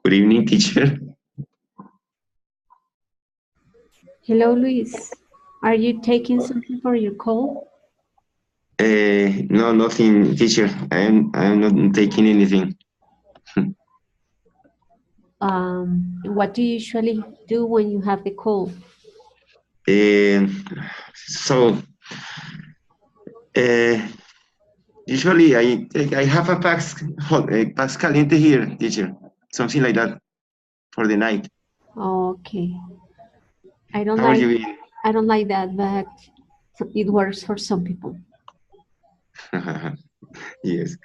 Good evening, teacher. Hello, Luis. Are you taking something for your call? No, nothing, teacher. I'm not taking anything. What do you usually do when you have the call? So usually I have a pax caliente here, teacher. Something like that for the night. Okay. I don't How are like you doing? I don't like that, but it works for some people. Yes,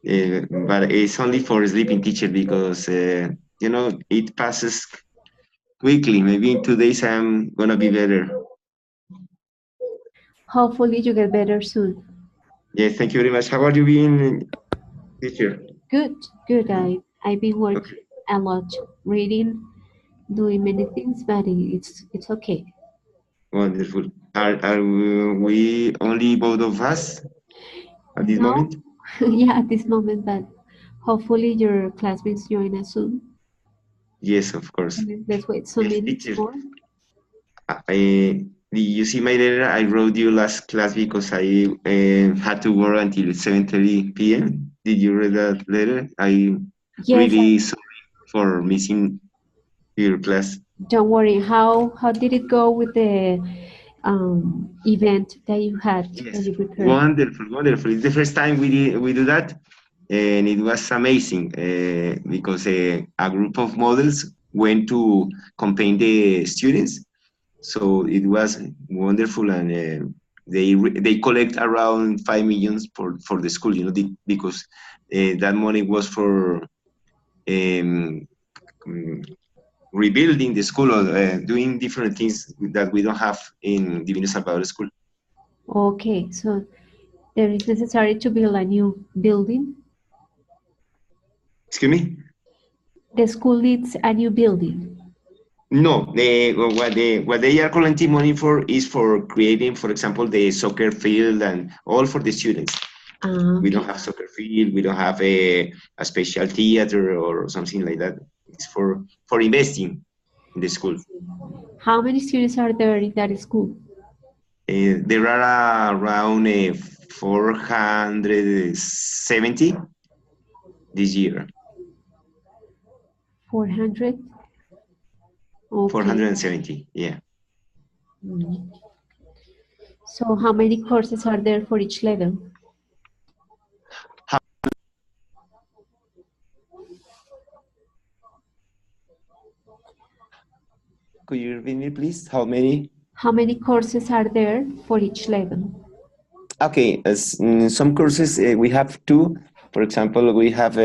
but it's only for sleeping, teacher, because you know it passes quickly. Maybe in 2 days I'm gonna be better. Hopefully you get better soon. Yes, thank you very much. How are you being, teacher? Good, good. I've been Okay, working a lot, reading, doing many things, but it's okay. wonderful. Are we only both of us at this No, moment? yeah, at this moment, but hopefully your classmates join us soon. Yes, of course. Let's wait some Yes, minutes teacher. more. Did you see my letter? I wrote you last class because I had to work until 7:30 p.m. Did you read that letter? I Yes, really sorry for missing your class. don't worry. How did it go with the event that you had that Yes, you prepared? wonderful, wonderful. It's the first time we do that, and it was amazing because a group of models went to campaign the students. So it was wonderful, and they collect around 5 million for the school. You know, because that money was for um, mm, rebuilding the school or doing different things that we don't have in Divino Salvador school. Okay, so there is necessary to build a new building. Excuse me. The school needs a new building. No, what they are collecting money for is for creating, for example, the soccer field and all for the students. We don't Okay. have soccer field. We don't have a special theater or something like that. It's for investing in the school. How many students are there in that school? There are around 470 this year. 400? Okay. 470, yeah. Mm. So how many courses are there for each level? Could you repeat me, please? How many? How many courses are there for each level? Okay, as in some courses we have two. For example, we have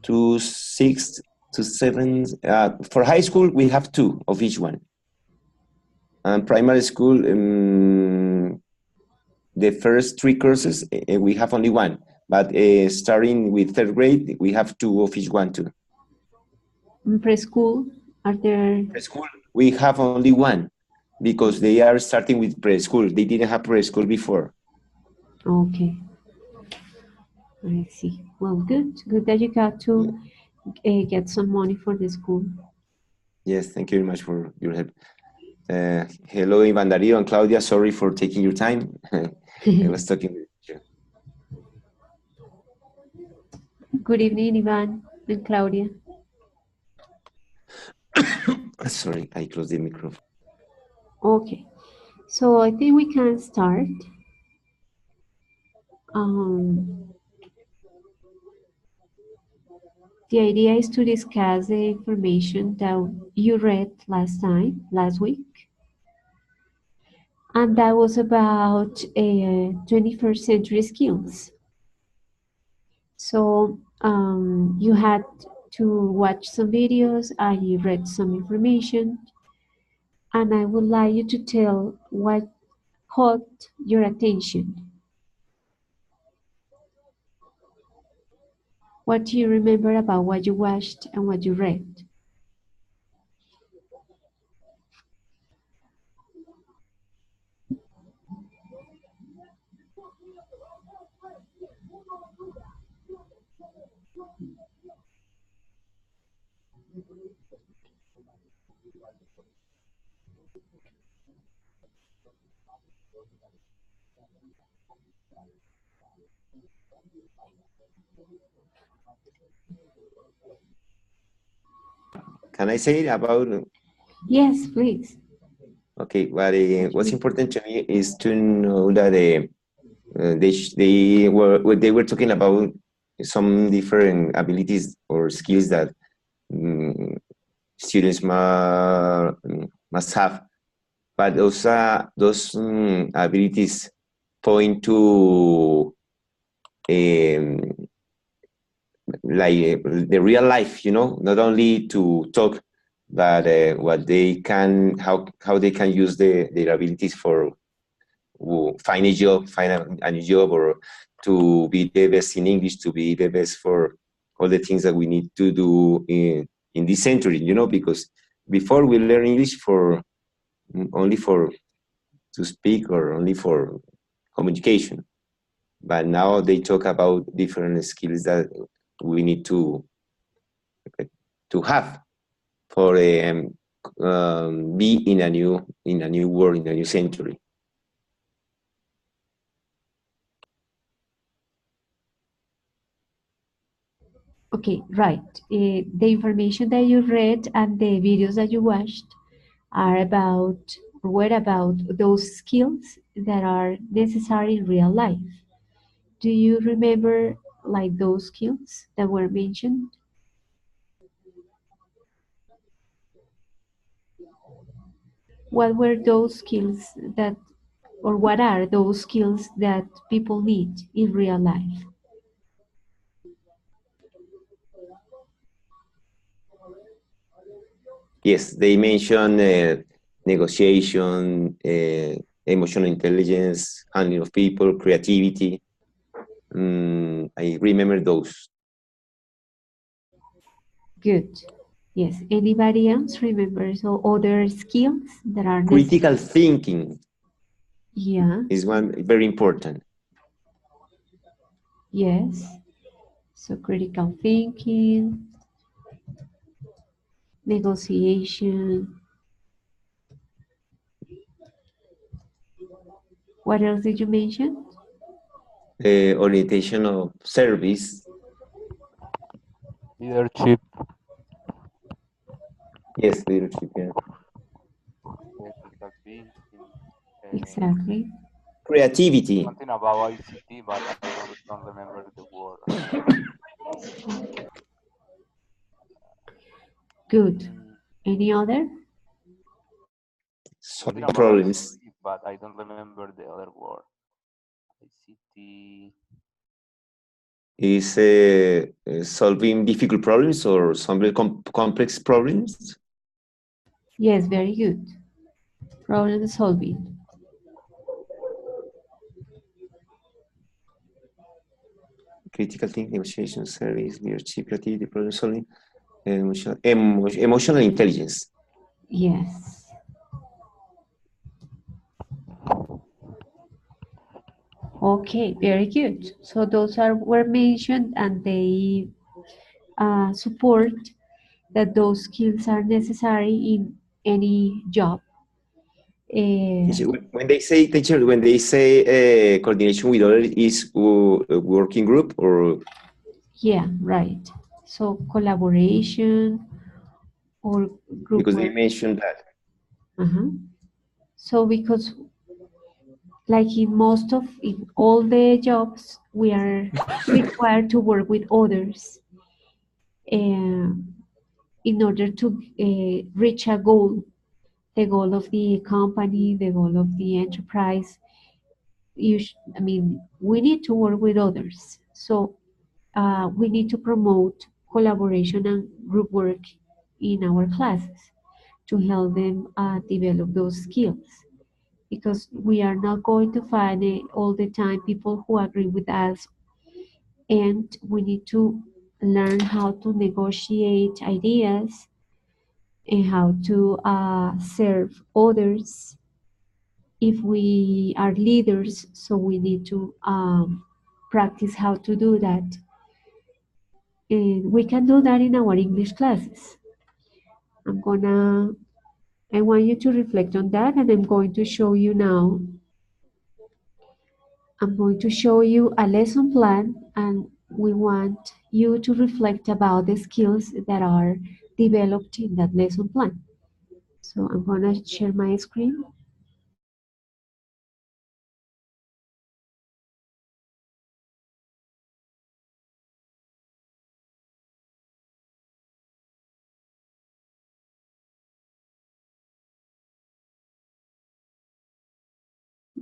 two, 6 to 7. For high school, we have two of each one. And primary school, the first 3 courses, we have only one. But starting with third grade, we have two of each one too. In preschool, are there? Preschool, we have only one because they are starting with preschool. They didn't have preschool before. Okay, I see. Well, good. Good that you got to get some money for the school. Yes, thank you very much for your help. Hello, Ivan Dario and Claudia. Sorry for taking your time. I was talking with you. Good evening, Ivan and Claudia. Sorry, I closed the microphone. Okay, so I think we can start. The idea is to discuss the information that you read last week, and that was about 21st century skills. So you had to watch some videos and you read some information, and I would like you to tell what caught your attention. What do you remember about what you watched and what you read? Can I say about? Yes, please. Okay, what's important to me is to know that they were talking about some different abilities or skills that students must have, but those abilities point to um, like the real life, not only to talk, but what they can, how they can use their abilities for find a new job, or to be the best in English, to be the best for all the things that we need to do in this century, because before we learn English for only for to speak or only for communication, but now they talk about different skills that we need to have for be in a new world, in a new century. Okay, right. The information that you read and the videos that you watched are about, or were about those skills that are necessary in real life. Do you remember like those skills that were mentioned? What were those skills that, or what are those skills that people need in real life? Yes, they mention negotiation, emotional intelligence, handling of people, creativity. I remember those. Good. Yes. Anybody else remembers other skills that are necessary? Critical thinking Yeah. is one very important. Yes. So critical thinking, negotiation. What else did you mention? Orientation of service. Leadership, Yes, leadership. Yeah. critical thinking, Exactly. Creativity. something about ICT, but I don't remember the word. Good. Mm, Any other? something Solving about problems. ICT, but I don't remember the other word. ICT. Is solving difficult problems or solving complex problems. Yes, very good. Problem solving. Critical thinking, negotiation, service, leadership, creativity, problem solving, emotional intelligence. Yes. Okay, very good. So those are were mentioned and they support that those skills are necessary in any job. Teacher, when they say, teacher, when they say coordination with others is a working group or Yeah, right. So collaboration or group because they work? mentioned that. Uh-huh. So because like in all the jobs, we are required to work with others uh, in order to reach a goal, the goal of the company, the goal of the enterprise. I mean, we need to work with others. So we need to promote collaboration and group work in our classes to help them develop those skills. Because we are not going to find all the time people who agree with us, and we need to learn how to negotiate ideas and how to serve others if we are leaders, so we need to practice how to do that. And we can do that in our English classes. I'm gonna, I want you to reflect on that, and I'm going to show you now. I'm going to show you a lesson plan, and we want you to reflect about the skills that are developed in that lesson plan. So I'm gonna share my screen.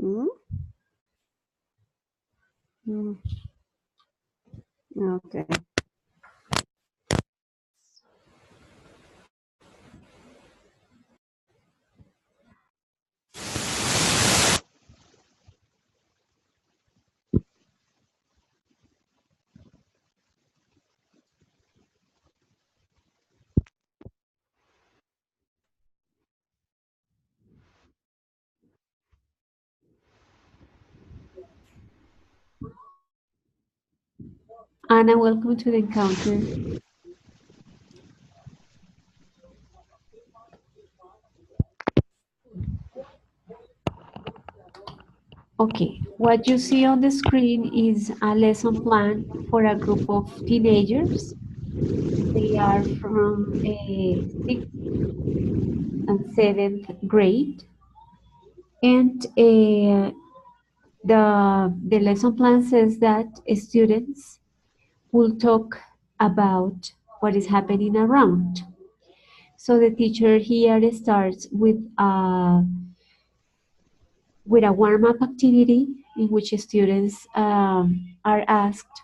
Mm, mm, okay. Anna, welcome to the encounter. Okay, what you see on the screen is a lesson plan for a group of teenagers. They are from a 6th and 7th grade. And the lesson plan says that students will talk about what is happening around. So the teacher here starts with a warm-up activity in which students are asked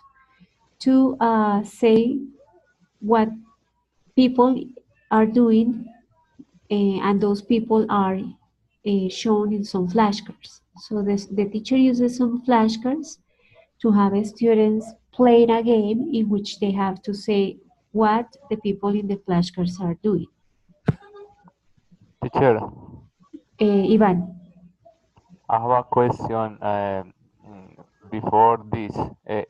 to say what people are doing, and those people are shown in some flashcards. So the teacher uses some flashcards to have students play a game in which they have to say what the people in the flashcards are doing. Teacher, Ivan, I have a question. Before this,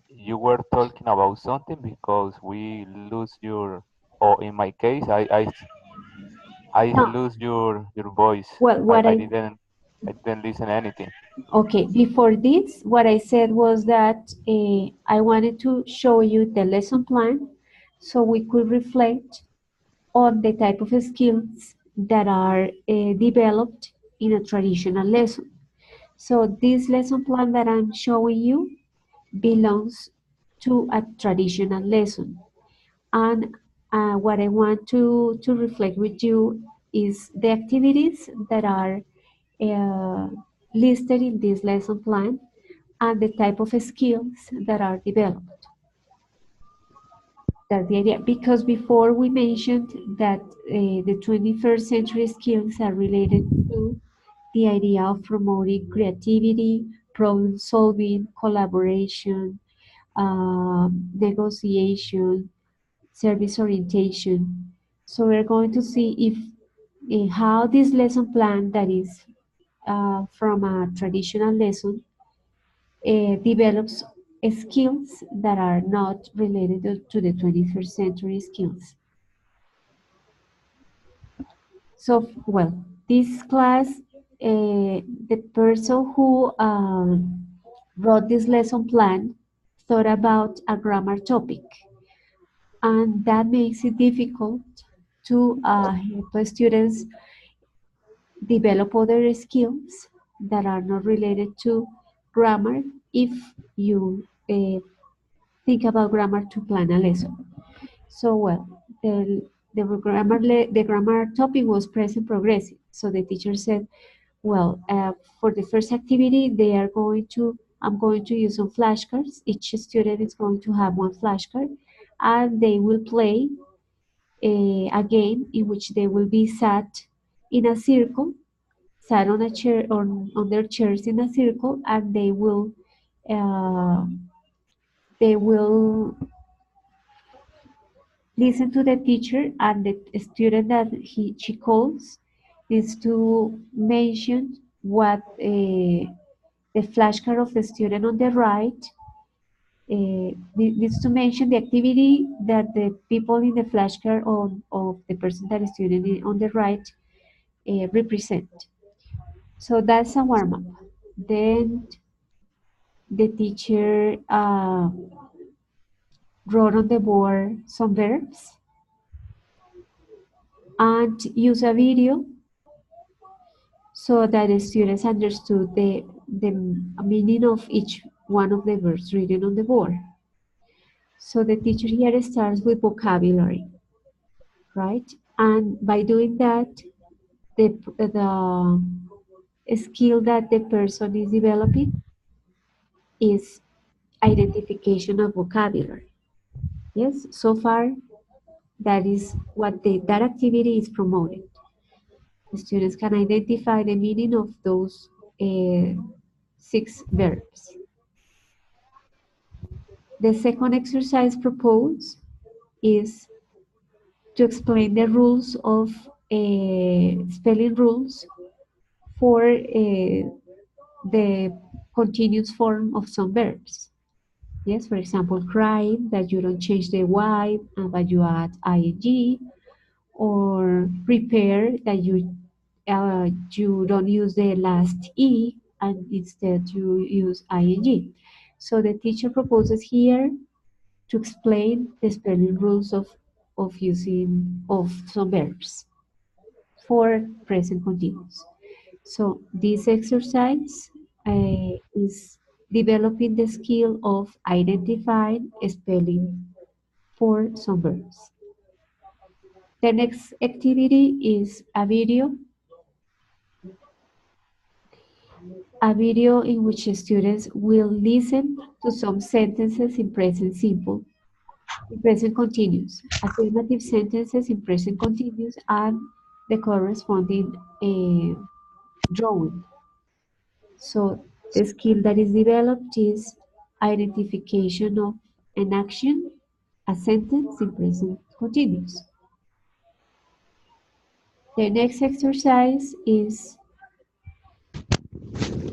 you were talking about something because we lose your, or in my case, I no, lose your voice. well, I didn't listen anything. okay, before this, what I said was that I wanted to show you the lesson plan so we could reflect on the type of skills that are developed in a traditional lesson. So this lesson plan that I'm showing you belongs to a traditional lesson. And what I want to reflect with you is the activities that are uh, listed in this lesson plan and the type of skills that are developed. That's the idea. Because before we mentioned that the 21st century skills are related to the idea of promoting creativity, problem solving, collaboration, negotiation, service orientation. So we're going to see if how this lesson plan that is from a traditional lesson develops skills that are not related to the 21st century skills. So, well, this class, the person who wrote this lesson plan thought about a grammar topic, and that makes it difficult to help students develop other skills that are not related to grammar if you think about grammar to plan a lesson. So, well, the grammar topic was present progressive. So the teacher said, well, for the first activity, I'm going to use some flashcards. Each student is going to have one flashcard, and they will play a game in which they will be sat in a circle, sat on a chair on their chairs in a circle, and uh, they will listen to the teacher, and the student that she calls needs to mention what the flashcard of the student on the right needs to mention the activity that the people in the flashcard of the person that is student on the right represent. So that's a warm-up. Then the teacher wrote on the board some verbs and use a video so that the students understood the meaning of each one of the verbs written on the board. So the teacher here starts with vocabulary, right? And by doing that, the skill that the person is developing is identification of vocabulary. Yes, so far that is what that activity is promoting. The students can identify the meaning of those 6 verbs. The second exercise proposed is to explain the rules of spelling rules for the continuous form of some verbs. Yes, for example, crying, that you don't change the Y, but you add ing, or prepare, that you don't use the last E, and instead you use ing. So the teacher proposes here to explain the spelling rules of using of some verbs for present continuous. So this exercise is developing the skill of identifying spelling for some verbs. The next activity is a video in which students will listen to some sentences in present simple, in present continuous, affirmative sentences in present continuous, and the corresponding drawing. So the skill that is developed is identification of an action, a sentence in present continuous. The next exercise is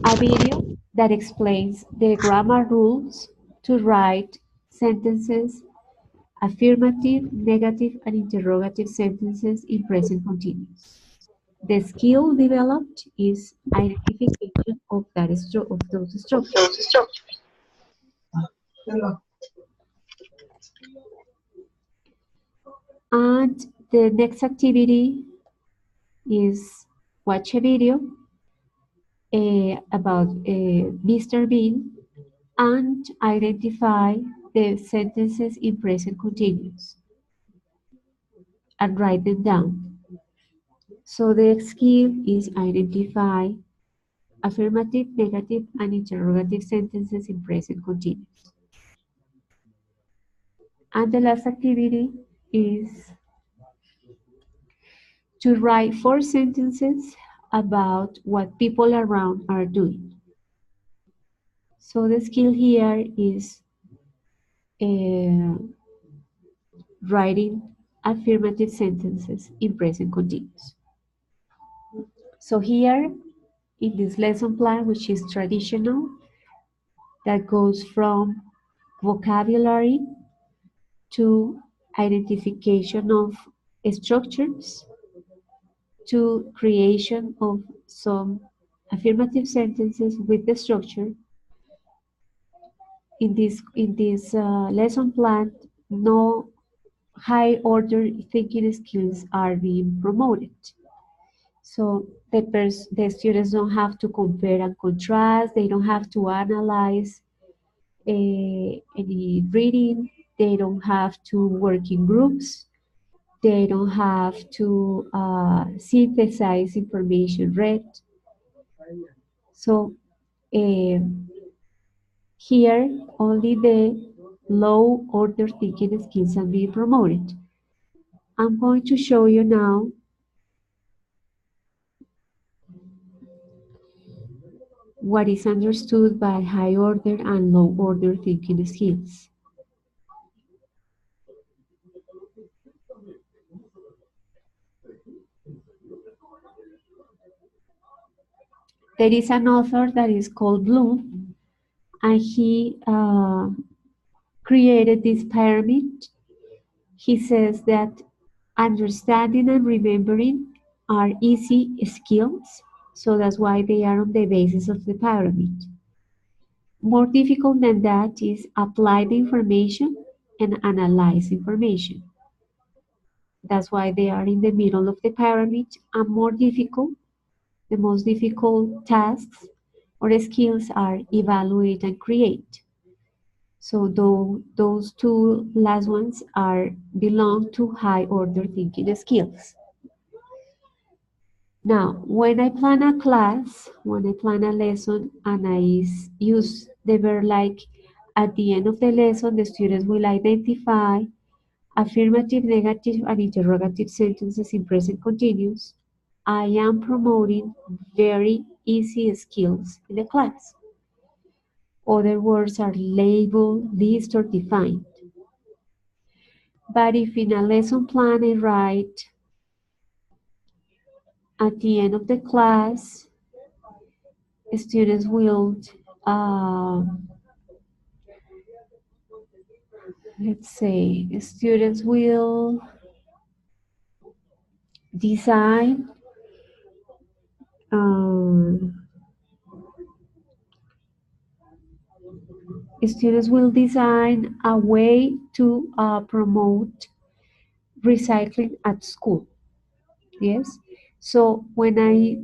a video that explains the grammar rules to write sentences, affirmative, negative, and interrogative sentences in present continuous. The skill developed is identification of those structures. And the next activity is watch a video about Mr. Bean and identify the sentences in present continuous and write them down. So the skill is identify affirmative, negative, and interrogative sentences in present continuous. And the last activity is to write 4 sentences about what people around are doing. So the skill here is writing affirmative sentences in present continuous. So here in this lesson plan, which is traditional, that goes from vocabulary to identification of structures to creation of some affirmative sentences with the structure. In this lesson plan, no high order thinking skills are being promoted. So the students don't have to compare and contrast, they don't have to analyze any reading, they don't have to work in groups, they don't have to synthesize information read. So here only the low order thinking skills are being promoted. I'm going to show you now what is understood by high order and low order thinking skills. There is an author that is called Bloom, and he created this pyramid. He says that understanding and remembering are easy skills, so that's why they are on the basis of the pyramid. More difficult than that is apply the information and analyze information. That's why they are in the middle of the pyramid, and more difficult, the most difficult tasks or skills are evaluate and create. So those two last ones belong to high order thinking skills. Now, when I plan a class, when I plan a lesson, and I use the verb like at the end of the lesson, the students will identify affirmative, negative, and interrogative sentences in present continuous. I am promoting very easy skills in the class. Other words are labeled, list, or defined. But if in a lesson plan I write at the end of the class, students will, let's say, students will design a way to promote recycling at school. Yes. So when I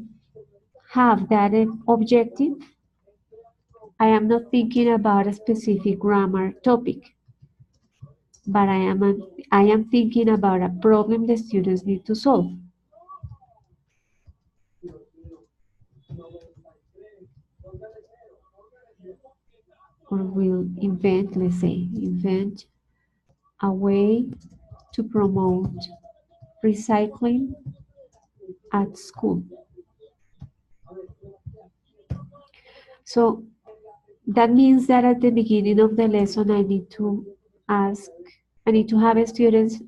have that objective, I am not thinking about a specific grammar topic, but I am thinking about a problem the students need to solve. Or will invent, let's say, invent a way to promote recycling at school. So that means that at the beginning of the lesson, I need to have students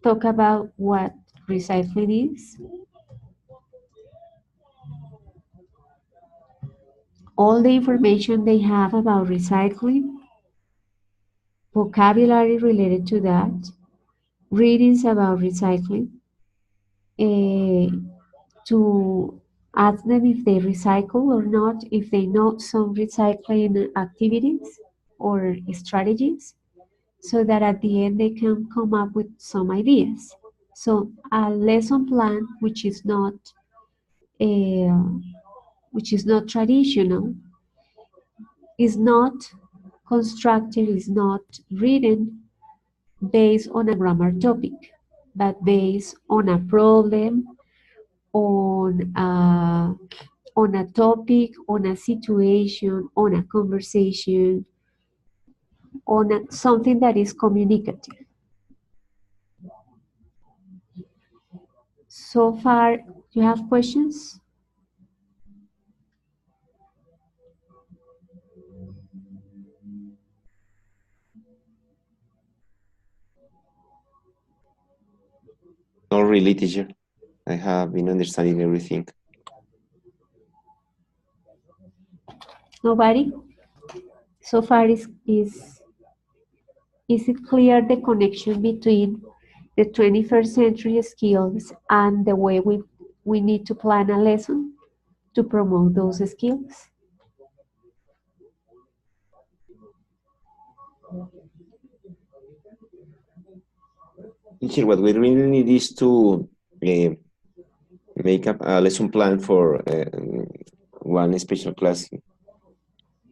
talk about what recycling is, all the information they have about recycling, vocabulary related to that, readings about recycling, to ask them if they recycle or not, if they know some recycling activities or strategies, so that at the end they can come up with some ideas. So a lesson plan uh, which is not traditional, is not constructed, is not written based on a grammar topic, but based on a problem, on a topic, on a situation, on a conversation, something that is communicative. So far, you have questions? Not really, teacher. I have been understanding everything. Nobody? So far, is it clear the connection between the 21st century skills and the way we need to plan a lesson to promote those skills? Teacher, what we really need is to make up a lesson plan for one special class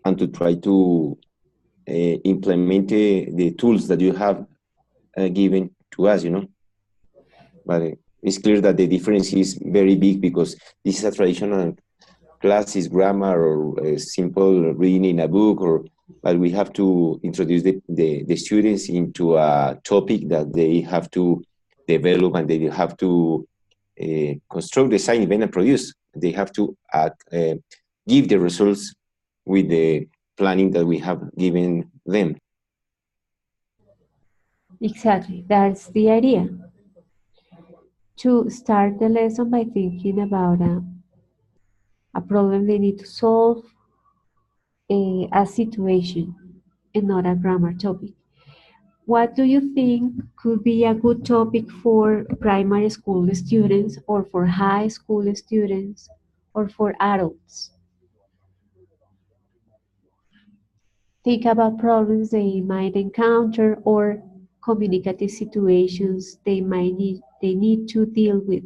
and to try to implement the tools that you have given to us, But it's clear that the difference is very big because this is a traditional class, is grammar or simple reading in a book, but we have to introduce the students into a topic that they have to develop and they have to construct, design, invent, and produce. They have to give the results with the planning that we have given them. Exactly, that's the idea. To start the lesson by thinking about a problem they need to solve, a situation, and not a grammar topic. What do you think could be a good topic for primary school students or for high school students or for adults? Think about problems they might encounter or communicative situations they need to deal with.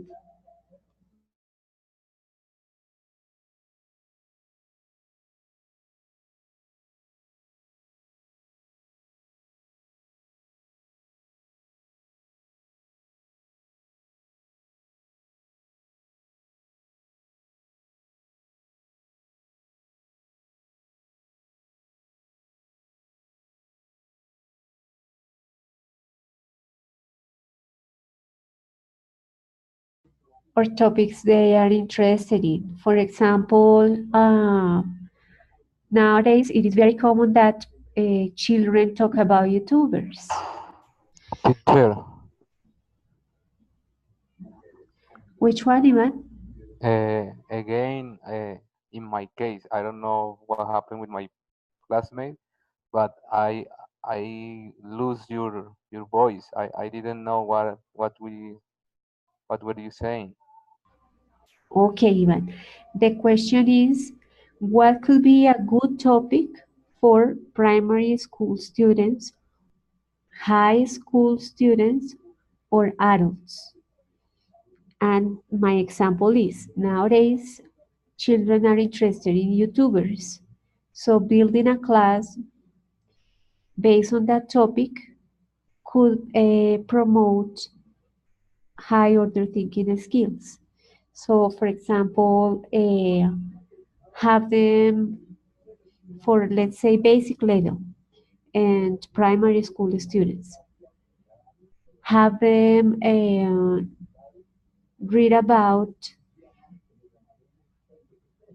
Or topics they are interested in. For example, nowadays it is very common that children talk about YouTubers. Teacher, Which one, Ivan? again, in my case, I don't know what happened with my classmate, but I lose your voice. I didn't know what were you saying. Okay, Ivan. The question is, what could be a good topic for primary school students, high school students, or adults? And my example is, nowadays, children are interested in YouTubers. So building a class based on that topic could promote high order thinking skills. So, for example, have them for, let's say, basic level and primary school students. Have them read about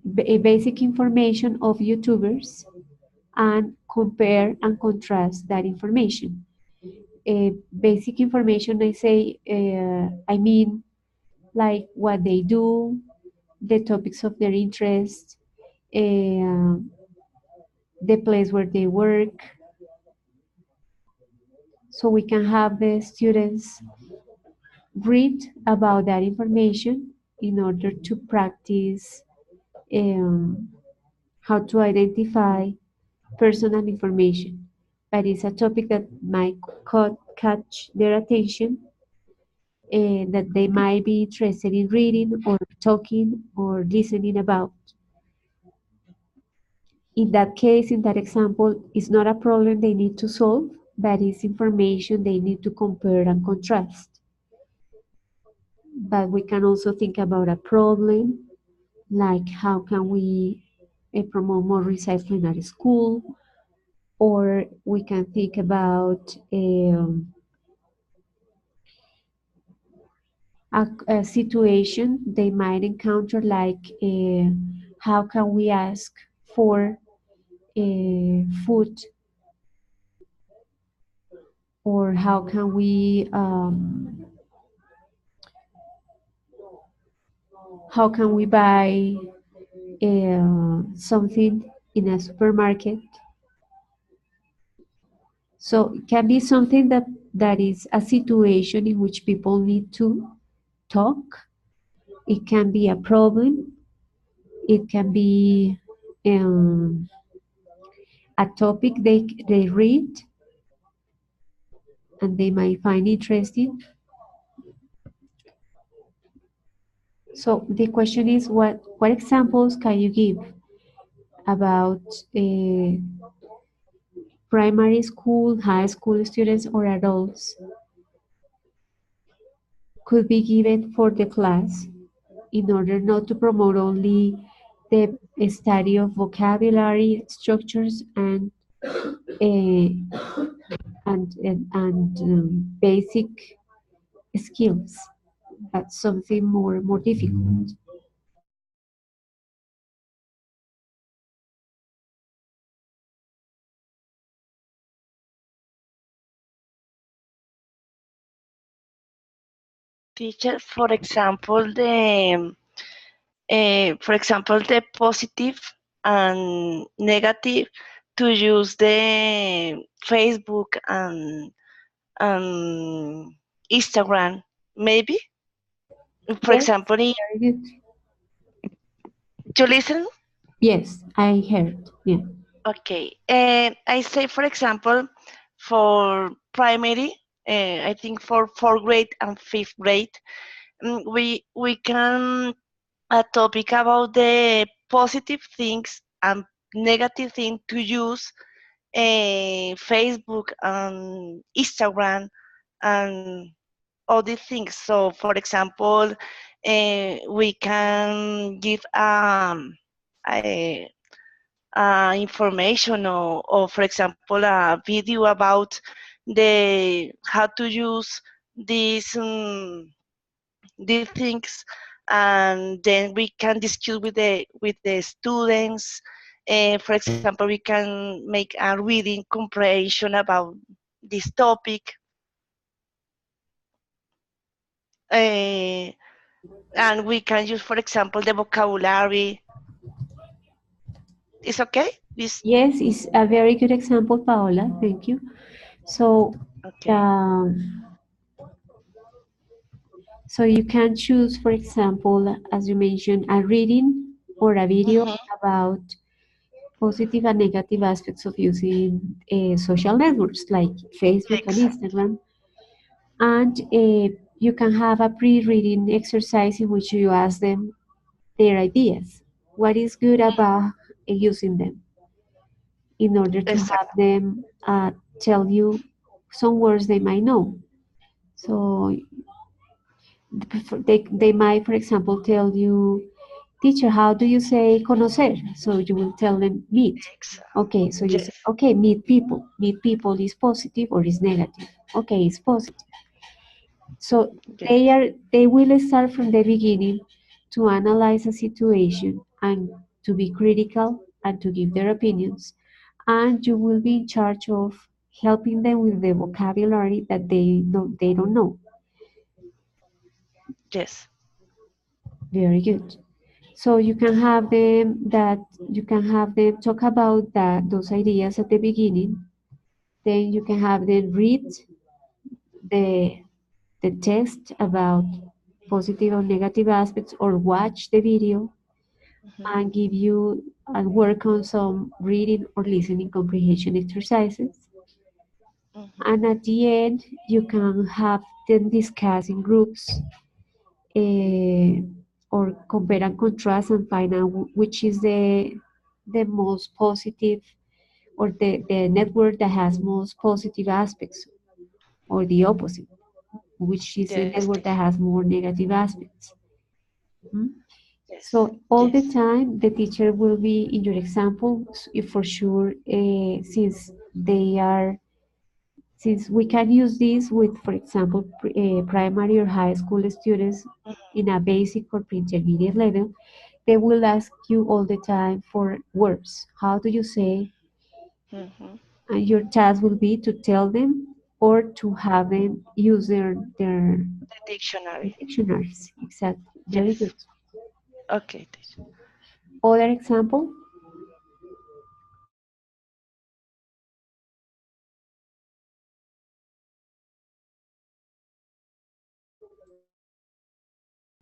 basic information of YouTubers and compare and contrast that information. Basic information, I mean, like what they do, the topics of their interest, uh, the place where they work, so we can have the students read about that information in order to practice um, how to identify personal information. But it's a topic that might catch their attention and that they might be interested in reading or talking or listening about. In that case, in that example, it's not a problem they need to solve, but it's information they need to compare and contrast. But we can also think about a problem like how can we promote more recycling at school, or we can think about a situation they might encounter like how can we ask for food, or how can we buy something in a supermarket. So it can be something that is a situation in which people need to talk. It can be a problem. It can be um, a topic they read and they might find interesting. So the question is, what examples can you give about primary school, high school students, or adults could be given for the class in order not to promote only the study of vocabulary structures uh, and basic skills, but something more difficult. Teacher, for example, the positive and negative to use the Facebook and Instagram, maybe. For Yes, example, very good. you listen. Yes, I heard. Yeah. Okay, I say, for example, for primary, I think for fourth grade and fifth grade, we can a topic about the positive things and negative things to use Facebook and Instagram and all these things. So, for example, we can give a, information or, for example, a video about the how to use these these things, and then we can discuss with the students. For example, we can make a reading comprehension about this topic, uh, and we can use, for example, the vocabulary. It's okay. This Yes, it's a very good example, Paola. Thank you. So, okay. um, so you can choose, for example, as you mentioned, a reading or a video Hmm. about positive and negative aspects of using social networks like Facebook and Exactly. Instagram. And you can have a pre-reading exercise in which you ask them their ideas. What is good about using them in order to have Exactly. them tell you some words they might know. So they might, for example, tell you, teacher, how do you say conocer? So you will tell them meet. Okay, so you say, Yes. okay, meet people. Meet people is positive or is negative. Okay, it's positive. So Yes. they will start from the beginning to analyze a situation and to be critical and to give their opinions. And you will be in charge of helping them with the vocabulary that they don't know. Yes. Very good. So you can have them talk about those ideas at the beginning. Then you can have them read the the text about positive or negative aspects or watch the video Hmm. and give you and work on some reading or listening comprehension exercises. Hmm. And at the end, you can have them discuss in groups uh, or compare and contrast and find out which is the most positive or the network that has most positive aspects or the opposite, which is the Yes, network that teacher. has more negative aspects. Mhm. Yes. So all the Yes. time, the teacher will be in your example for sure, since we can use this with, for example, primary or high school students in a basic or pre-intermediate level, they will ask you all the time for words. How do you say? Hmm. And your task will be to tell them or to have them use their The dictionary. dictionaries. Exactly. Very Yes. good. Okay, teacher. Other example?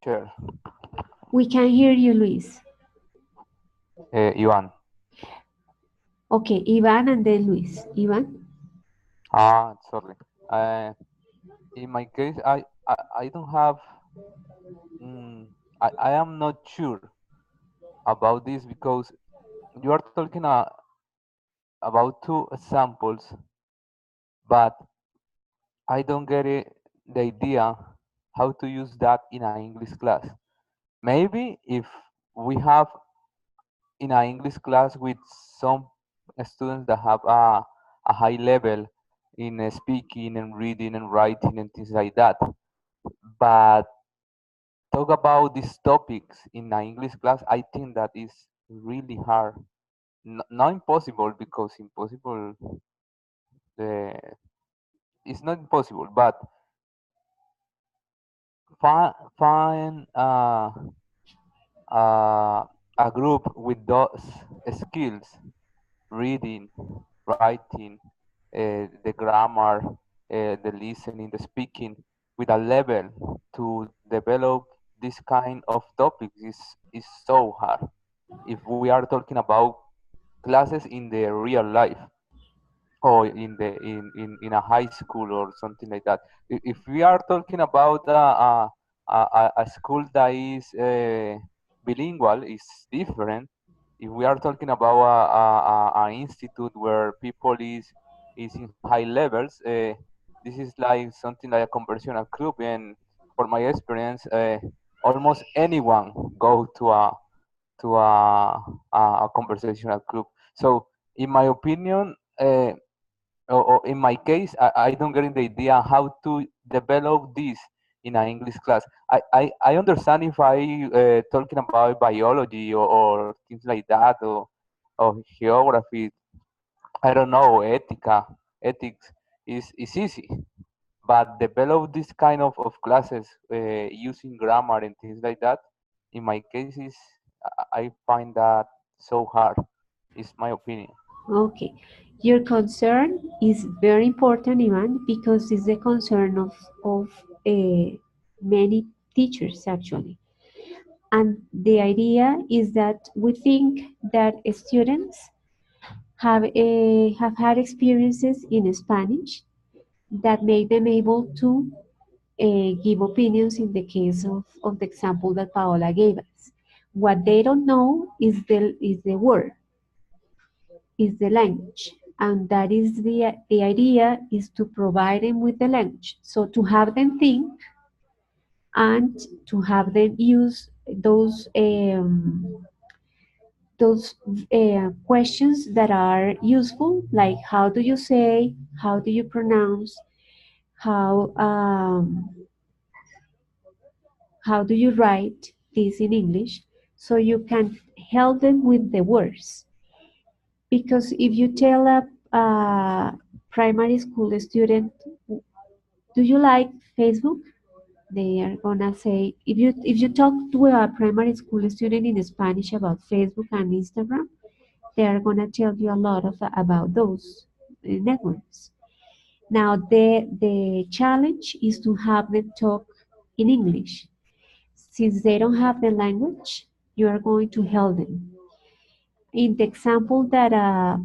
Sure. We can hear you, Luis. Ivan. Okay, Ivan and then Luis. Ivan? Sorry. Uh, in my case, I don't have. Mm, I am not sure about this because you are talking about two examples, but I don't get it, the idea how to use that in an English class. Maybe if we have in an English class with some students that have a high level in speaking and reading and writing and things like that. But talk about these topics in an English class, I think that is really hard. Not impossible because impossible, uh, it's not impossible, but find uh, a group with those skills, reading, writing, the grammar, the listening, the speaking, with a level to develop this kind of topics is so hard. If we are talking about classes in the real life or in a high school or something like that. If we are talking about a school that is bilingual, is different. If we are talking about an institute where people is in high levels, this is like something like a conversational group. And for my experience, almost anyone go to a conversational group. So, in my opinion, or in my case, I don't get the idea how to develop this in an English class. I understand if I talking about biology or things like that, or geography, I don't know, ethics is easy. But develop this kind of classes using grammar and things like that, in my case, I find that so hard. Is my opinion. Okay. Your concern is very important, Ivan, because it's the concern of many teachers actually. And the idea is that we think that students have had experiences in Spanish that make them able to give opinions in the case of the example that Paola gave us. What they don't know is the word, is the language. And that is the idea is to provide them with the language. So to have them think and to have them use those questions that are useful, like how do you say, how do you pronounce, how how do you write this in English, so you can help them with the words. Because if you tell a primary school student, do you like Facebook? They are gonna say, if you talk to a primary school student in Spanish about Facebook and Instagram, they are gonna tell you a lot about those networks. Now the challenge is to have them talk in English. Since they don't have the language, you are going to help them. In the example that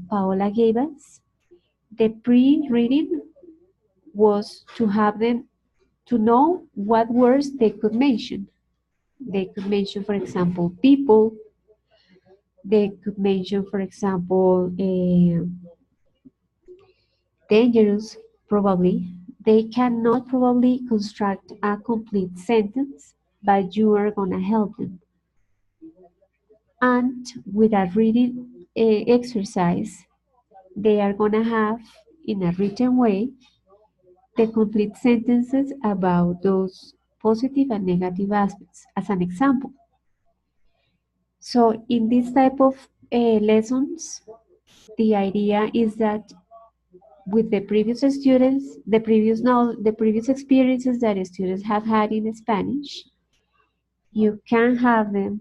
Paola gave us, the pre-reading was to have them to know what words they could mention. They could mention, for example, people. They could mention, for example, dangerous, probably. They cannot probably construct a complete sentence, but you are going to help them. And with a reading exercise, they are going to have, in a written way, the complete sentences about those positive and negative aspects, as an example. So in this type of lessons, the idea is that with the previous students, the previous experiences that students have had in Spanish, you can have them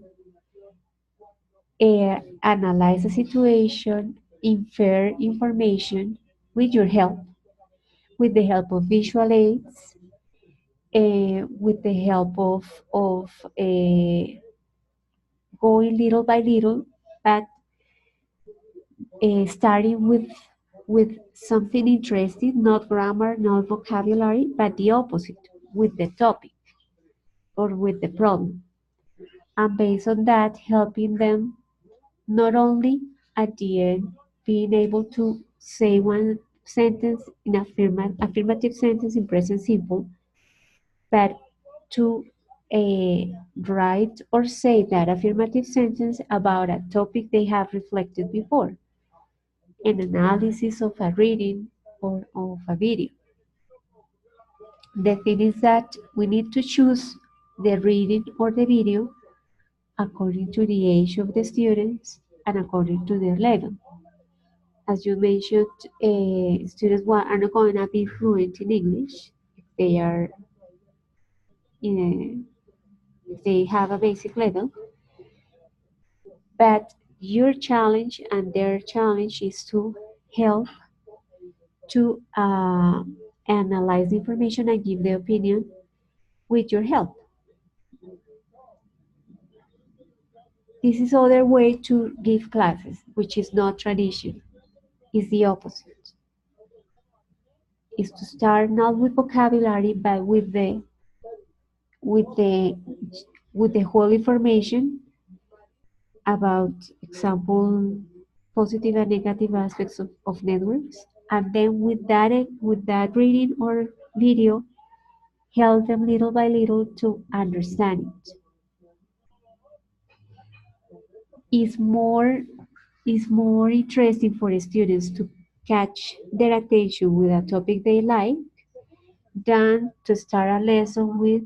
analyze the situation, infer information with your help, with the help of visual aids, with the help of going little by little, but starting with something interesting, not grammar, not vocabulary, but the opposite, with the topic or with the problem. and based on that, helping them not only at the end being able to say one sentence in affirmative sentence in present simple, but to write or say that affirmative sentence about a topic they have reflected before, an analysis of a reading or of a video. The thing is that we need to choose the reading or the video according to the age of the students and according to their level. As you mentioned, students are not going to be fluent in English if they are in if they have a basic level, but your challenge and their challenge is to help to analyze the information and give the opinion with your help. This is other way to give classes, which is not traditional. Is the opposite. Is to start not with vocabulary, but with the with the whole information about example positive and negative aspects of networks, and then with that reading or video help them little by little to understand it. Is more interesting for the students to catch their attention with a topic they like than to start a lesson with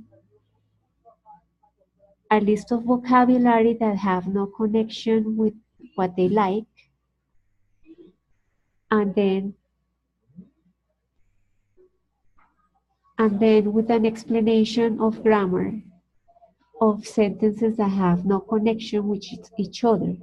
a list of vocabulary that have no connection with what they like, and then with an explanation of grammar of sentences that have no connection with each other.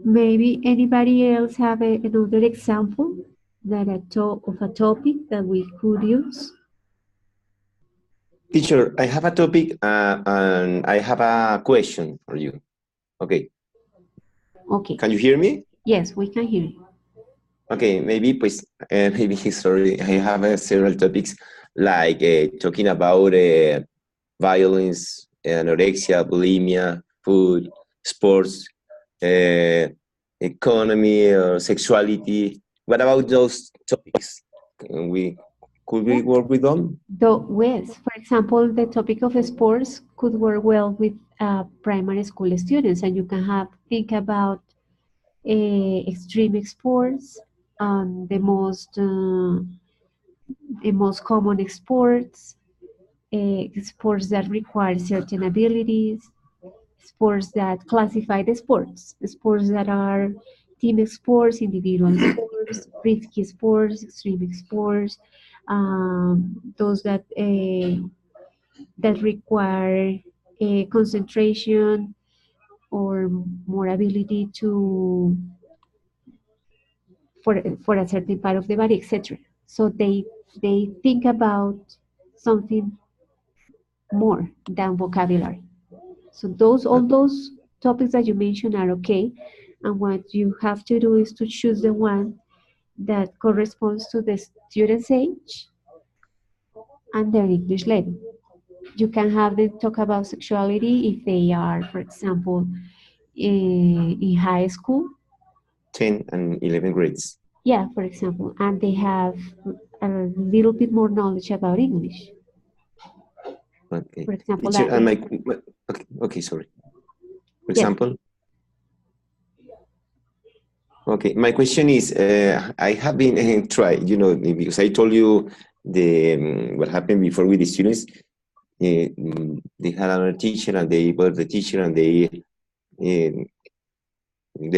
Maybe anybody else have another example that of a topic that we could use? Teacher, I have a topic and I have a question for you. Okay. Okay. Can you hear me? Yes, we can hear you. Okay, maybe, pues, maybe sorry, I have several topics like talking about violence, anorexia, bulimia, food, sports, economy, or sexuality. What about those topics? Could we work with them? Yes, for example, the topic of sports could work well with primary school students, and you can think about extreme sports, the most common sports, sports that require certain abilities, sports that classify the sports that are team sports, individual sports, risky sports, extreme sports, those that require concentration or more ability for a certain part of the body, etc. So they think about something more than vocabulary. So all those topics that you mentioned are okay, and what you have to do is to choose the one that corresponds to the student's age and their English level. You can have them talk about sexuality if they are, for example, in high school. 10 and 11 grades. Yeah, for example, and they have a little bit more knowledge about English. Okay. For example, Teacher, and okay, sorry. For example? Okay, my question is, I have been tried, because I told you what happened before with the students. They had another teacher, and they were the teacher, and the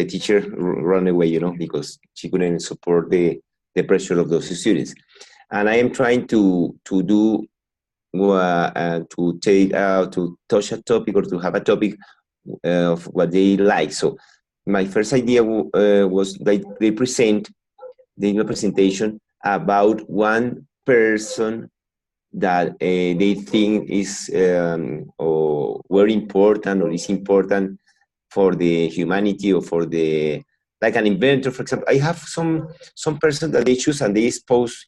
teacher ran away, because she couldn't support the pressure of those students. And I am trying to do to touch a topic or to have a topic of what they like. So my first idea was they present the presentation about one person that they think is or were important or is important for the humanity or for the, like an inventor, for example. I have some person that they choose and they expose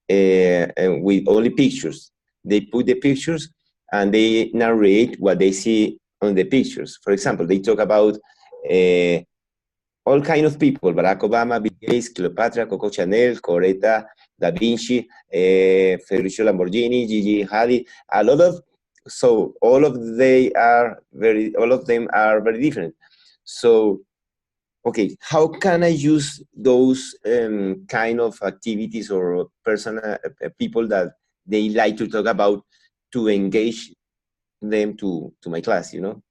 with only pictures. They put the pictures and they narrate what they see on the pictures. For example, they talk about all kind of people: Barack Obama, Bill Gates, Cleopatra, Coco Chanel, Coretta, Da Vinci, Ferruccio Lamborghini, Gigi Hadid, a lot of, so all of them are very different. So, okay, how can I use those kind of activities or people that they like to talk about to engage them to my class, you know?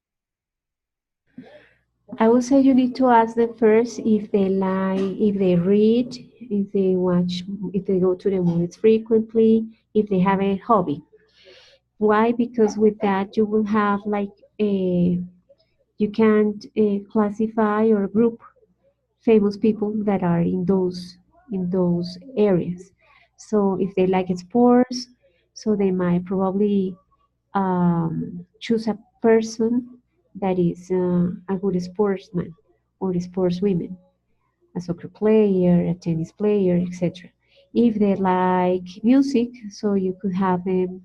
I would say you need to ask them first if they like, if they read, if they watch, if they go to the movies frequently, if they have a hobby. Why? Because with that you will have like a, you can classify or group famous people that are in those areas. So if they like sports, so they might probably choose a person that is a good sportsman or a sportswoman, a soccer player, a tennis player, etc. If they like music, so you could have them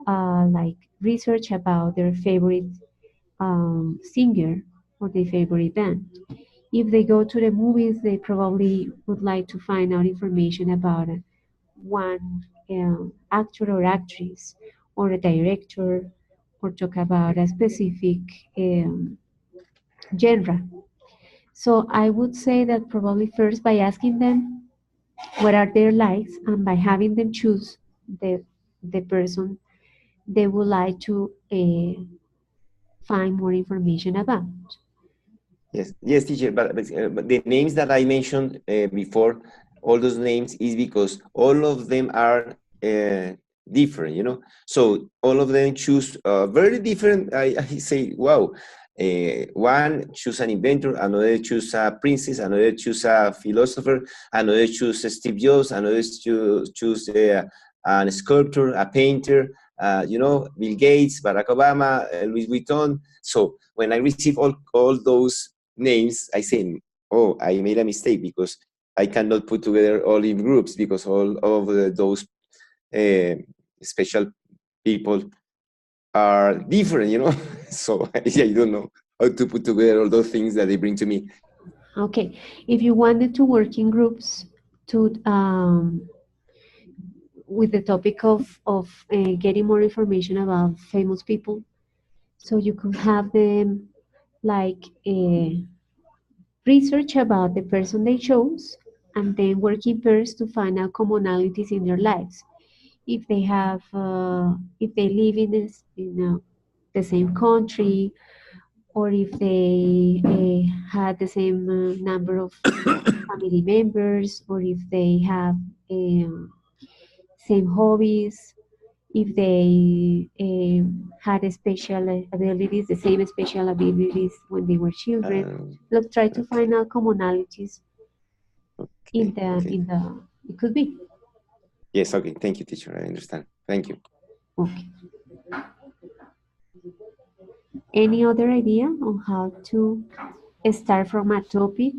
like research about their favorite singer or their favorite band. If they go to the movies, they probably would like to find out information about one actor or actress or a director or talk about a specific um, genre. So I would say that probably first by asking them what are their likes and by having them choose the person they would like to find more information about. Yes, yes, teacher. But the names that I mentioned before, all those names is because all of them are different, you know. So all of them choose very different. I say, wow. One choose an inventor, another choose a princess, another choose a philosopher, another choose Steve Jobs, another choose a sculptor, a painter. You know, Bill Gates, Barack Obama, Louis Vuitton. So when I receive all those names, I say, oh, I made a mistake because I cannot put together all in groups because all of those uh, special people are different, you know. So I don't know how to put together all those things that they bring to me. Okay, if you wanted to work in groups to with the topic of getting more information about famous people, so you could have them like research about the person they chose and then work in pairs to find out commonalities in their lives. If they have, if they live in this, the same country, or if they had the same number of family members, or if they have same hobbies, if they had a special abilities, the same special abilities when they were children. Look, try to Okay, find out commonalities okay, okay. in the, it could be. Yes, okay. Thank you, teacher. I understand. Thank you. Okay. Any other idea on how to start from a topic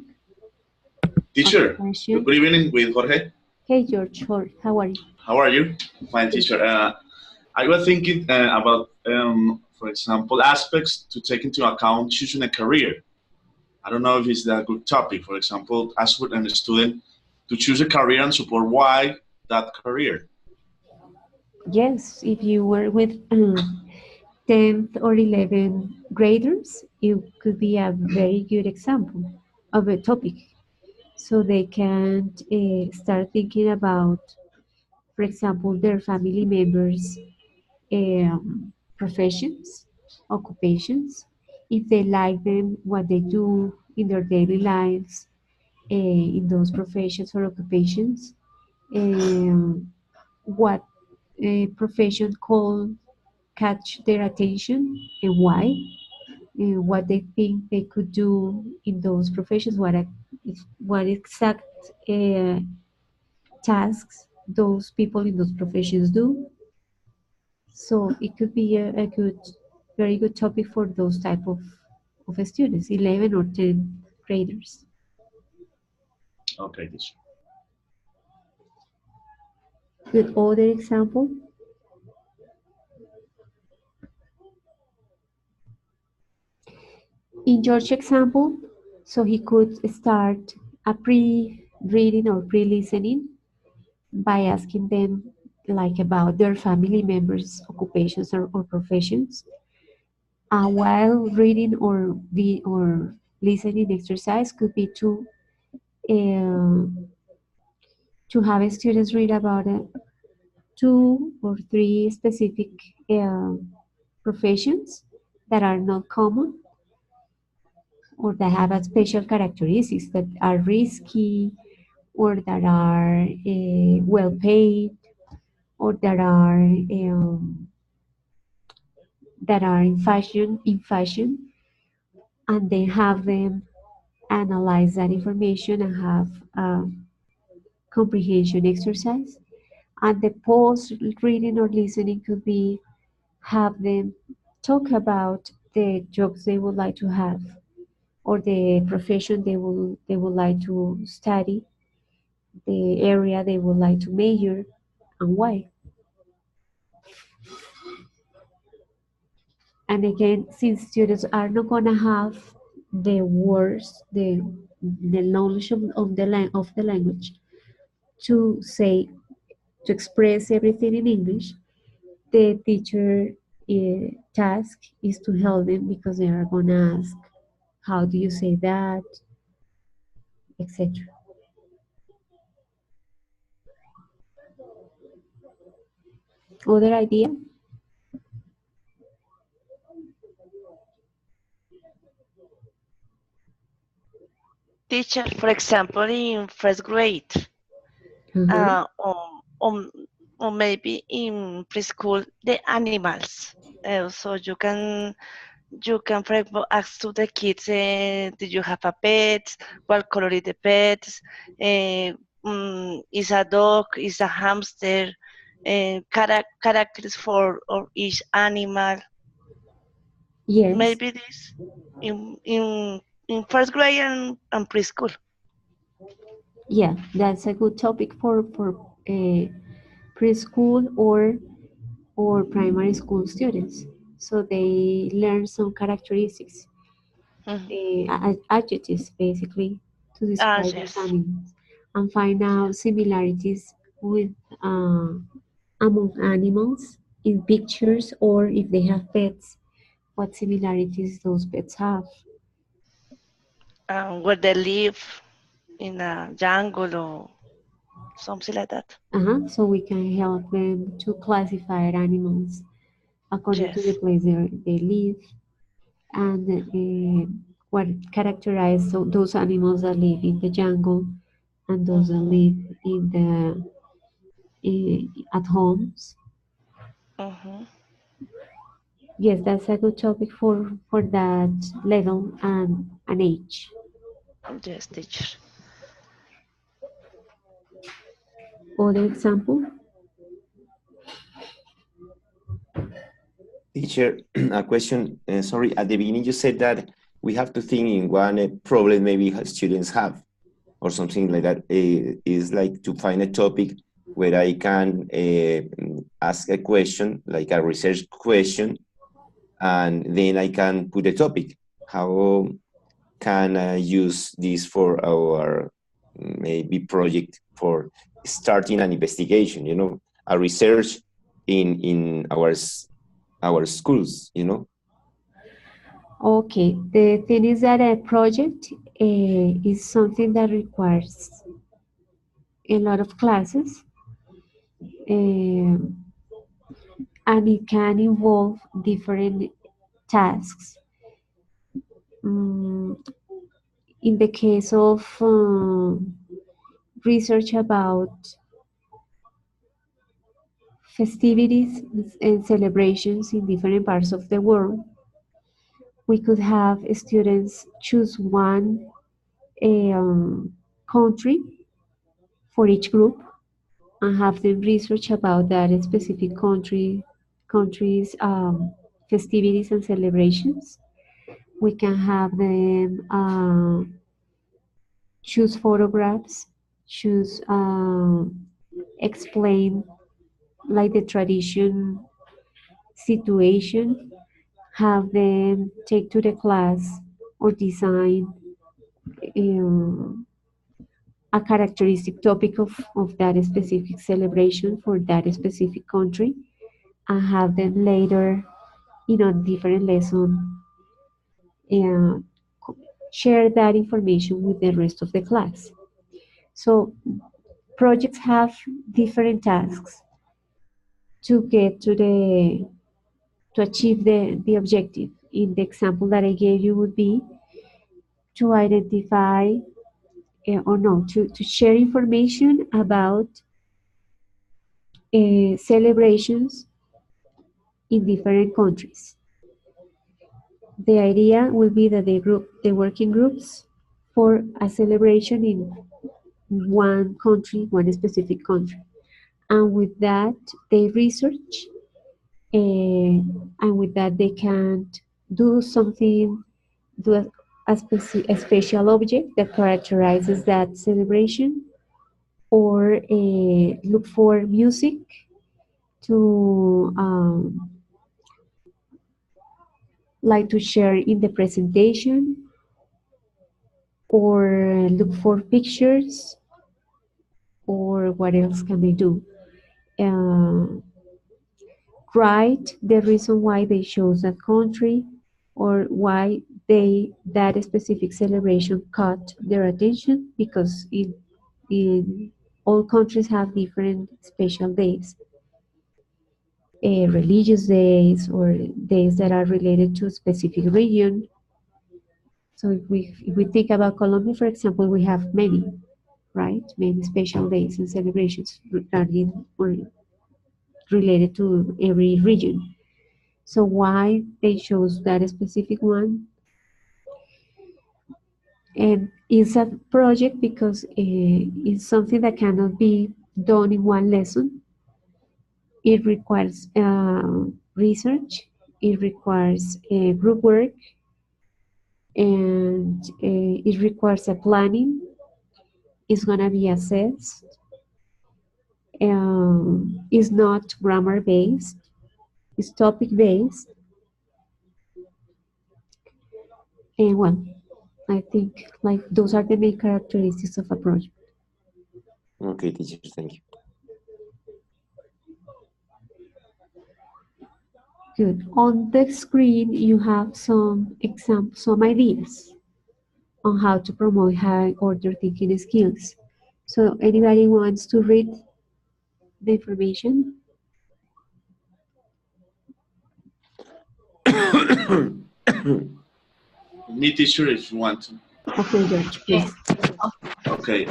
or a Teacher, question? good evening with Jorge. Hey, George, how are you? How are you? Fine, Good. teacher. I was thinking about, for example, aspects to take into account choosing a career. I don't know if it's a good topic. For example, ask for a student to choose a career and support why that career. Yes, if you were with 10th or 11th graders, it could be a very good example of a topic. So they can start thinking about, for example, their family members' professions, occupations, if they like them, what they do in their daily lives, in those professions or occupations, um, what profession call catch their attention and why, what they think they could do in those professions, what exact uh, tasks those people in those professions do. So it could be a good, very good topic for those type of students, 11 or 10 graders. Okay, teacher. Good other example. In George's example, so he could start a pre-reading or pre-listening by asking them like about their family members, occupations or professions. While reading or listening exercise could be uh, to have students read about two or three specific uh, professions that are not common or that have a special characteristics that are risky or that are well paid or that are in fashion and then have them analyze that information and have a comprehension exercise. And the post reading or listening could be have them talk about the jobs they would like to have or the profession they would like to study, the area they would like to major, and why. And again, since students are not gonna have the words, the knowledge of the language to say to express everything in English, the teacher task is to help them because they are gonna ask, how do you say that, etc. Other idea? Teacher, for example, in first grade, Uh-huh. uh, or, or, or maybe in preschool, the animals. So you can, for example, ask to the kids, did you have a pet? What color is the pet? Is a dog? Is a hamster? Characters for or each animal. Yes, Maybe this in first grade and preschool. yeah, that's a good topic for preschool or primary school students. So they learn some characteristics, Mhm. adjectives basically, to Ah, describe those yes. animals and find out Yes. similarities with among animals in pictures or if they have pets, what similarities those pets have. Where they live in a jungle or something like that. So we can help them to classify animals according to the Yes. place they live and what characterize those animals that live in the jungle and those that Mhm. live in the at homes. Mhm. Yes, that's a good topic for that level and an age. Yes, teacher. Other example? Teacher, a question. Sorry, at the beginning you said that we have to think in one problem maybe students have or something like that. Is like to find a topic where I can ask a question, like a research question, and then I can put a topic. How can I use this for our maybe project for starting an investigation? A research in our schools. Okay, the thing is that a project is something that requires a lot of classes um, and it can involve different tasks. Mm, in the case of research about festivities and celebrations in different parts of the world, we could have students choose one country for each group and have them research about that specific country countries' festivities and celebrations. We can have them choose photographs, choose explain like the tradition situation, have them take to the class or design a characteristic topic of that specific celebration for that specific country, and have them later in a different lesson uh, share that information with the rest of the class. So projects have different tasks to get to achieve the objective. In the example that I gave you would be to identify or no, to share information about celebrations in different countries. The idea will be that the working groups for a celebration in one country, one specific country. And with that, they research, and with that, they can do something, do a special object that characterizes that celebration, or look for music to like to share in the presentation, or look for pictures, or what else can they do? Write the reason why they chose that country, or why that specific celebration caught their attention, because in all countries have different special days, religious days, or days that are related to a specific region. So if we think about Colombia, for example, we have many, right? Many special days and celebrations regarding or related to every region. So why they chose that specific one? And it's a project because it's something that cannot be done in one lesson. It requires research, it requires group work, and it requires a planning. It's going to be assessed. It's not grammar based, it's topic based. And well, I think like those are the main characteristics of a project. Okay, teacher, thank you. Good. On the screen, you have some examples, some ideas on how to promote high order thinking skills. So anybody wants to read the information? Me, teacher, if you want to. Okay, George, please. Okay,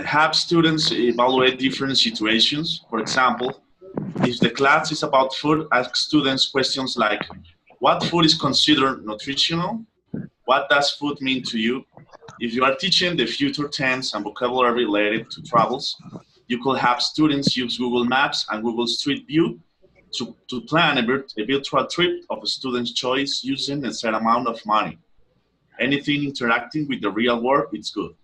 have students evaluate different situations. For example, if the class is about food, ask students questions like, what food is considered nutritional? What does food mean to you? If you are teaching the future tense and vocabulary related to travels, you could have students use Google Maps and Google Street View to plan a virtual trip of a student's choice using a set amount of money. Anything interacting with the real world, it's good.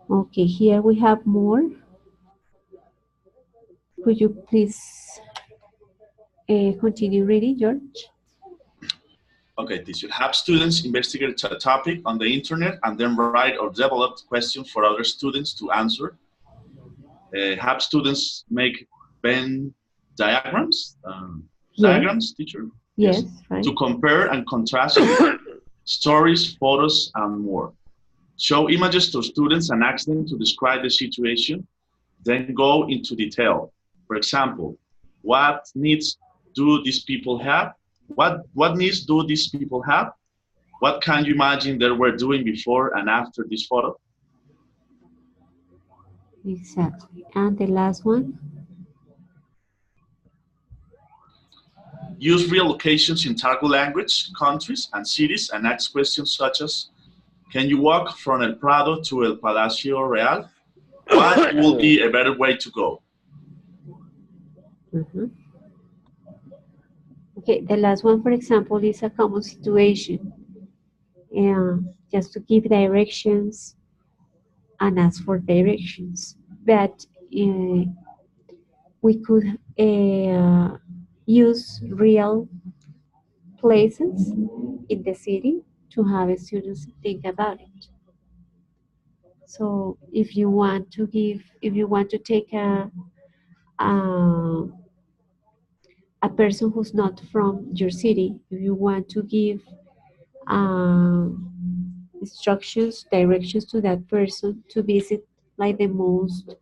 Okay, here we have more. Could you please continue reading, George? Okay, teacher. Have students investigate a topic on the internet and then write or develop questions for other students to answer. Have students make Venn diagrams? Diagrams, teacher? Yes, right. To compare and contrast stories, photos, and more. Show images to students and ask them to describe the situation, then go into detail. For example, what needs do these people have? What needs do these people have? What can you imagine they were doing before and after this photo? Exactly. And the last one? Use real locations in target language, countries, and cities, and ask questions such as, can you walk from El Prado to El Palacio Real? What will be a better way to go? Mm-hmm. Okay, the last one, for example, is a common situation. Just to give directions and ask for directions. But we could use real places in the city to have students think about it. So if you want to take a, a person who's not from your city, if you want to give uh, instructions, directions to that person to visit like the most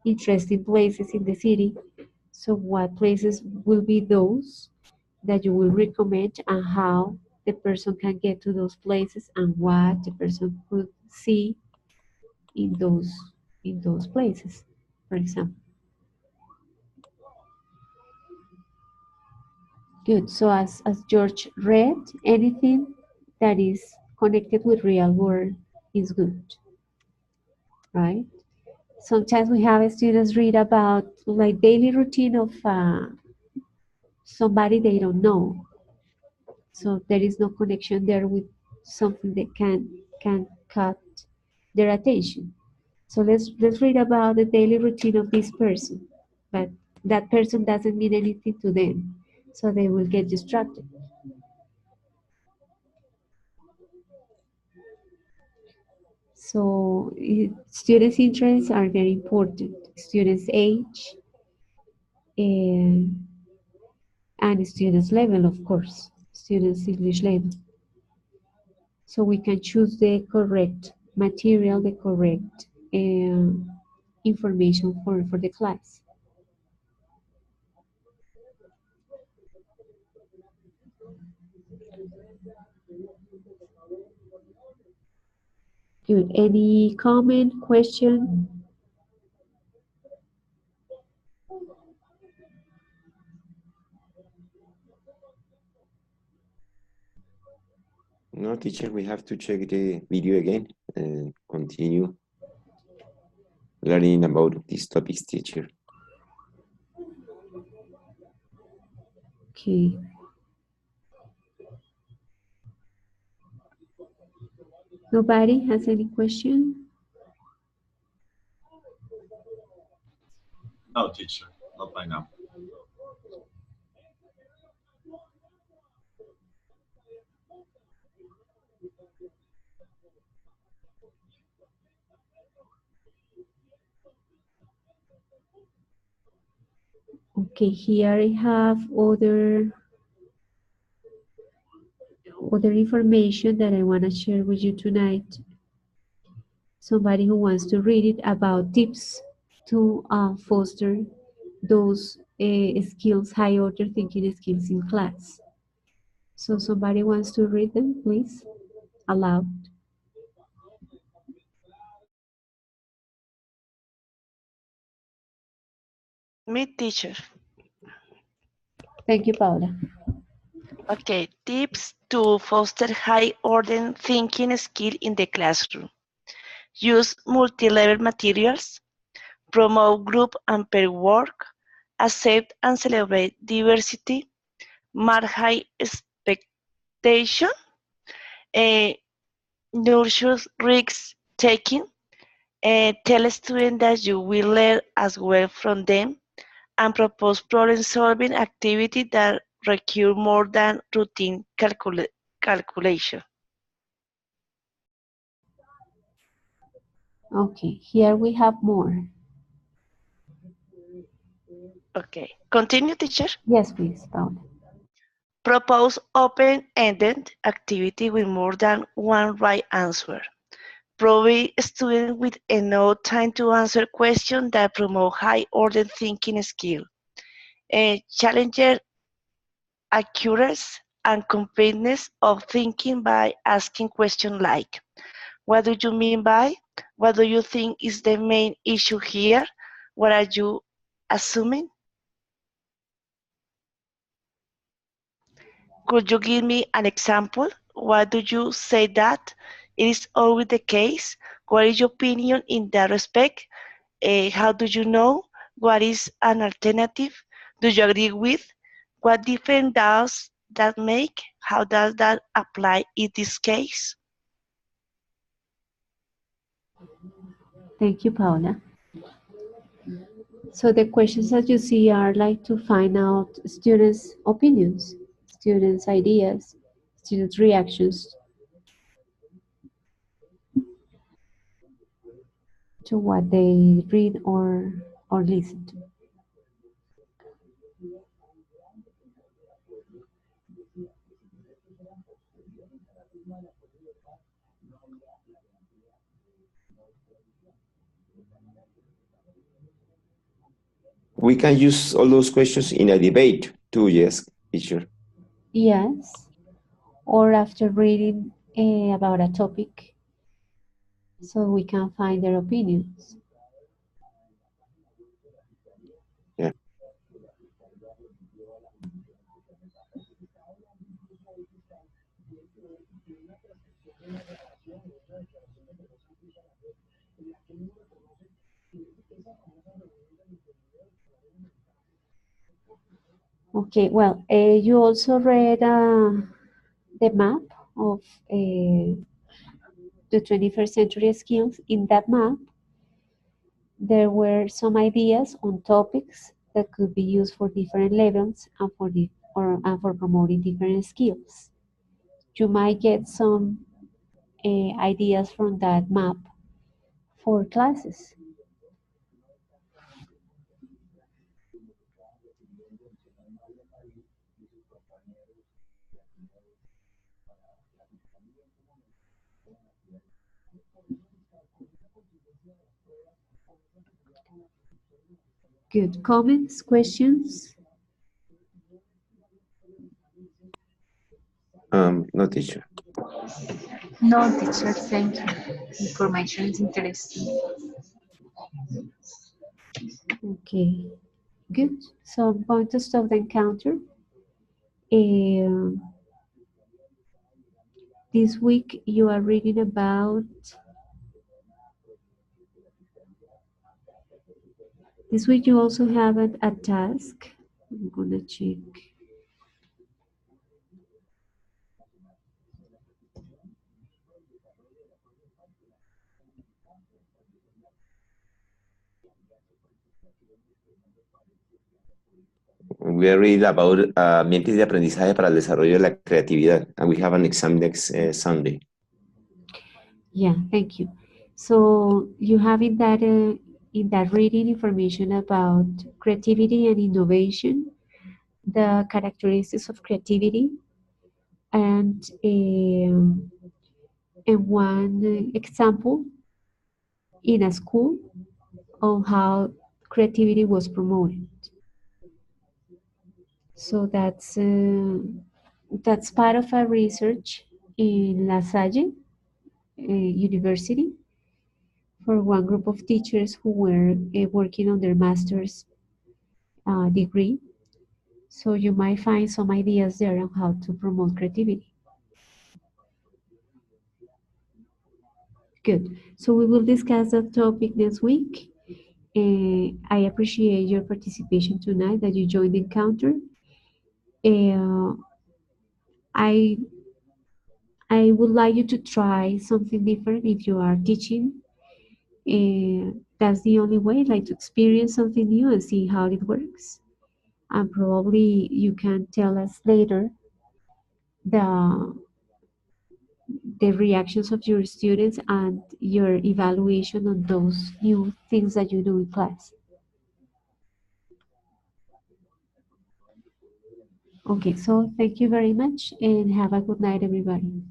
interesting places in the city. So what places will be those that you will recommend and how the person can get to those places and what the person could see in those places, for example. Good. So as George read, anything that is connected with real world is good, right? Sometimes we have students read about like daily routine of somebody they don't know. So there is no connection there with something that can cut their attention. So let's read about the daily routine of this person, but that person doesn't mean anything to them, so they will get distracted. So students' interests are very important. Students' age and students' level, of course, students' English level. So we can choose the correct material, the correct information for the class. Good. Any comment, question? No, teacher, we have to check the video again and continue learning about these topics, teacher. Okay. Nobody has any question? No, teacher, not by now. Okay, here I have other information that I want to share with you tonight. Somebody who wants to read it about tips to foster those skills, high order thinking skills in class. So somebody wants to read them, please, aloud. Me, teacher. Thank you, Paula. Okay, tips to foster high order thinking skill in the classroom. Use multi-level materials, promote group and pair work, accept and celebrate diversity, mark high expectation, uh, nurture risk taking, tell students that you will learn as well from them, and propose problem-solving activities that require more than routine calculation. Okay, here we have more. Okay, continue, teacher. Yes, please, Paula. Propose open-ended activity with more than one right answer. Provide students with enough time to answer questions that promote high-order thinking skill. Challenge accuracy and completeness of thinking by asking questions like, what do you mean by? What do you think is the main issue here? What are you assuming? Could you give me an example? Why do you say that? It is always the case. What is your opinion in that respect? How do you know? What is an alternative? Do you agree with? What difference does that make? How does that apply in this case? Thank you, Paula. So the questions that you see are like to find out students' opinions, students' ideas, students' reactions to what they read or listen to. We can use all those questions in a debate too, yes, teacher. Yes, or after reading about a topic, so we can find their opinions. Yeah. Okay, well, you also read the map of the 21st century skills. In that map, there were some ideas on topics that could be used for different levels and for promoting different skills. You might get some ideas from that map for classes. Good. Comments, questions? No, teacher. No, teacher, thank you. Information is interesting. Okay, good. So I'm going to stop the encounter. Um, this week you are reading about, this week you also have a task. I'm gonna check. We are reading about ambientes de aprendizaje para el desarrollo de la creatividad, and we have an exam next Sunday. Yeah, thank you. So you have in that reading information about creativity and innovation, the characteristics of creativity, and one example in a school on how creativity was promoted. So that's part of a research in La Salle University for one group of teachers who were working on their master's degree. So you might find some ideas there on how to promote creativity. Good. So we will discuss that topic next week. I appreciate your participation tonight, that you joined the encounter. I would like you to try something different if you are teaching. That's the only way, like to experience something new and see how it works. And probably you can tell us later the reactions of your students and your evaluation on those new things that you do in class. Okay, so thank you very much and have a good night, everybody.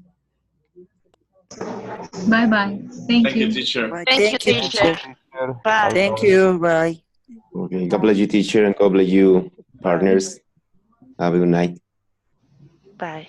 Bye bye. Thank you. Teacher. Thank you, Thank you, teacher. teacher. Bye. Thank you. Bye. Okay, God bless you, teacher, and God bless you, partners. Have a good night. Bye.